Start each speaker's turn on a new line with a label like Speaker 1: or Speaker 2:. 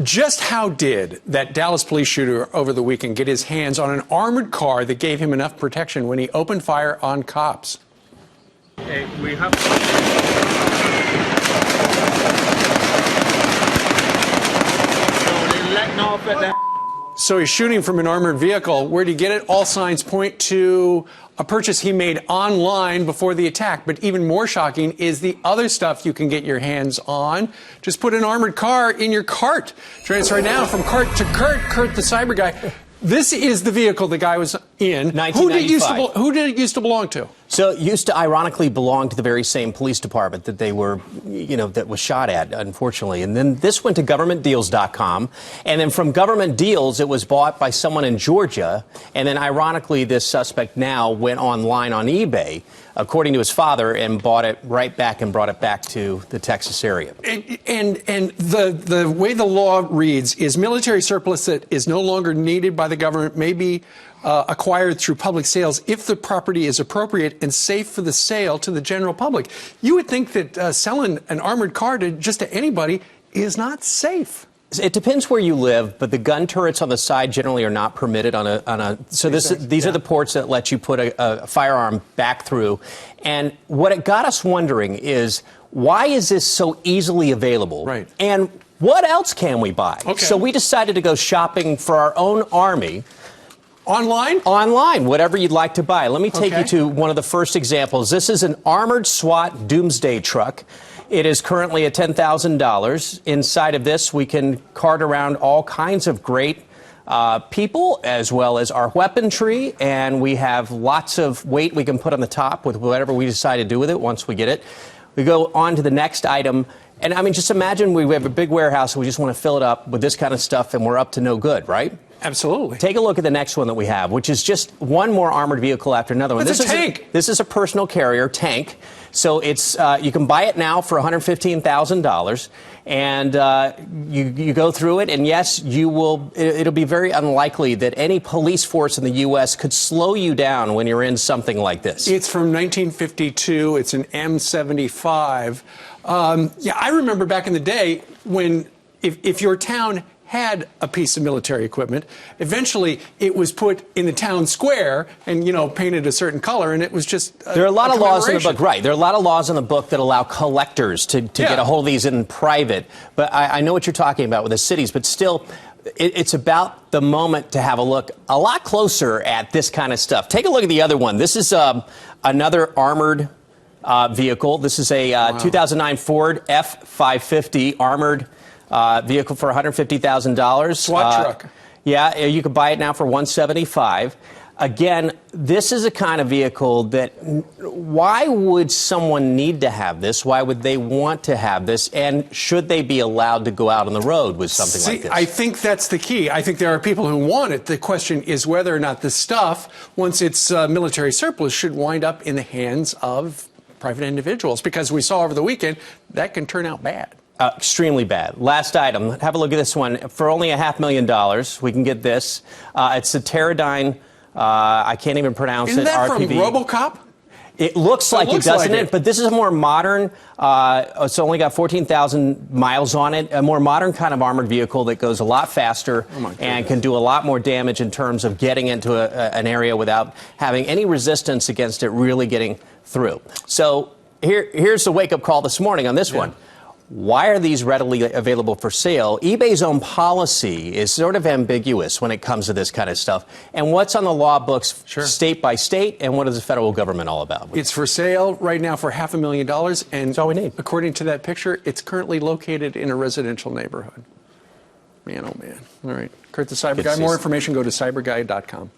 Speaker 1: Just how did that Dallas police shooter over the weekend get his hands on an armored car that gave him enough protection when he opened fire on cops?
Speaker 2: Hey, we have...
Speaker 1: So he's shooting from an armored vehicle. Where'd he get it? All signs point to a purchase he made online before the attack. But even more shocking is the other stuff you can get your hands on. Just put an armored car in your cart. Join us right now from cart to Kurt. Kurt, the cyber guy. This is the vehicle the guy was in.
Speaker 3: 1995.
Speaker 1: Who did it used to belong to?
Speaker 3: So it used to ironically belong to the very same police department that they were, that was shot at, unfortunately. And then this went to governmentdeals.com. And then from Government Deals, it was bought by someone in Georgia. And then ironically, this suspect now went online on eBay, according to his father, and bought it right back and brought it back to the Texas area.
Speaker 1: And the way the law reads is military surplus that is no longer needed by the government may be acquired through public sales if the property is appropriate and safe for the sale to the general public. You would think that selling an armored car to anybody is not safe.
Speaker 3: It depends where you live, but the gun turrets on the side generally are not permitted on a. So these are the ports that let you put a firearm back through. And what it got us wondering is, why is this so easily available?
Speaker 1: Right.
Speaker 3: And what else can we buy?
Speaker 1: Okay.
Speaker 3: So we decided to go shopping for our own army.
Speaker 1: Online?
Speaker 3: Online, whatever you'd like to buy. Let me take you to one of the first examples. This is an armored SWAT doomsday truck. It is currently at $10,000. Inside of this, we can cart around all kinds of great people, as well as our weaponry, and we have lots of weight we can put on the top with whatever we decide to do with it once we get it. We go on to the next item, and I mean, just imagine we have a big warehouse and we just want to fill it up with this kind of stuff, and we're up to no good, right?
Speaker 1: Absolutely.
Speaker 3: Take a look at the next one that we have, which is just one more armored vehicle after another one.
Speaker 1: It's a tank.
Speaker 3: This is a personal carrier tank. So it's you can buy it now for $115,000, and you go through it, and yes, you will. It'll be very unlikely that any police force in the U.S. could slow you down when you're in something like this.
Speaker 1: It's from 1952. It's an M75. Yeah, I remember back in the day when if your town had a piece of military equipment, eventually it was put in the town square and, painted a certain color, and it was just
Speaker 3: there are a lot of laws in the book, right? There are a lot of laws in the book that allow collectors to get a hold of these in private. But I know what you're talking about with the cities, but still, it's about the moment to have a look a lot closer at this kind of stuff. Take a look at the other one. This is another armored vehicle. This is a 2009 Ford F-550 armored vehicle for $150,000.
Speaker 1: SWAT truck.
Speaker 3: Yeah, you could buy it now for $175,000. Again, this is a kind of vehicle that, why would someone need to have this? Why would they want to have this? And should they be allowed to go out on the road with something like this?
Speaker 1: I think that's the key. I think there are people who want it. The question is whether or not the stuff, once it's military surplus, should wind up in the hands of private individuals. Because we saw over the weekend, that can turn out bad.
Speaker 3: Extremely bad. Last item. Have a look at this one. For only $500,000, we can get this. It's a Teradyne. I can't even pronounce
Speaker 1: Isn't
Speaker 3: it.
Speaker 1: that
Speaker 3: RPV.
Speaker 1: from RoboCop?
Speaker 3: It looks like it, doesn't it? But this is a more modern. It's only got 14,000 miles on it. A more modern kind of armored vehicle that goes a lot faster and can do a lot more damage in terms of getting into an area without having any resistance against it really getting through. So here's the wake-up call this morning on this one. Why are these readily available for sale? eBay's own policy is sort of ambiguous when it comes to this kind of stuff. And what's on the law books state by state, and what is the federal government all about?
Speaker 1: It's for sale right now for $500,000. And
Speaker 3: that's all we need.
Speaker 1: According to that picture, it's currently located in a residential neighborhood. Man, oh man. All right. Kurt the Cyber Guy. More information, go to cyberguy.com.